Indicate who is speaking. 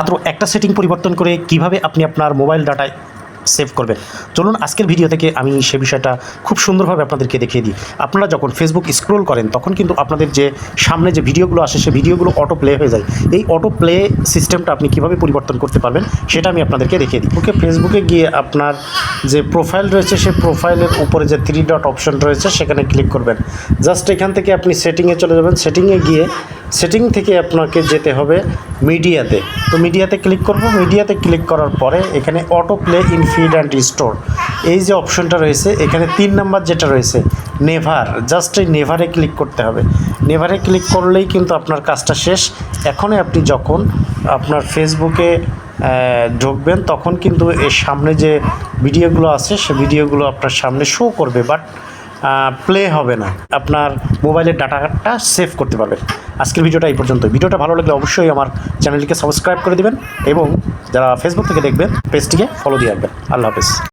Speaker 1: মাত্র একটা সেটিং পরিবর্তন করে কিভাবে আপনি আপনার মোবাইল ডাটায় সেভ করবেন, চলুন আজকের ভিডিও থেকে আমি সে বিষয়টা খুব সুন্দরভাবে আপনাদেরকে দেখিয়ে দিই। আপনারা যখন ফেসবুক স্ক্রোল করেন তখন কিন্তু আপনাদের যে সামনে যে ভিডিওগুলো আসে সে ভিডিওগুলো অটো প্লে হয়ে যায়। এই অটো প্লে সিস্টেমটা আপনি কিভাবে পরিবর্তন করতে পারবেন সেটা আমি আপনাদেরকে দেখিয়ে দিই। ফেসবুকে গিয়ে আপনার যে প্রোফাইল রয়েছে সে প্রোফাইলের উপরে যে 3 ডট অপশন রয়েছে সেখানে ক্লিক করবেন। জাস্ট এখান থেকে আপনি সেটিংয়ে চলে যাবেন। সেটিংয়ে গিয়ে সেটিং থেকে আপনাকে যেতে হবে মিডিয়াতে। তো মিডিয়াতে ক্লিক করব। মিডিয়াতে ক্লিক করার পরে এখানে auto play in feed and restore এই যে অপশনটা রয়েছে এখানে 3 নাম্বার যেটা রয়েছে নেভার, জাস্ট এই নেভারে ক্লিক করতে হবে। নেভারে ক্লিক করলেই কিন্তু আপনার কাজটা শেষ। এখনই আপনি যখন আপনার ফেসবুকে ঢুকবেন তখন কিন্তু এর সামনে যে ভিডিওগুলো আছে সে ভিডিওগুলো আপনার সামনে শো করবে, বাট প্লে হবে না। আপনার মোবাইলের ডাটাটা সেভ করতে পারবেন। আজকের ভিডিওটা এই পর্যন্ত। ভিডিওটা ভালো লাগলে অবশ্যই আমার চ্যানেলটিকে সাবস্ক্রাইব করে দেবেন এবং যারা ফেসবুক থেকে দেখবেন পেজটিকে ফলো দিয়ে রাখবেন। আল্লাহ হাফেজ।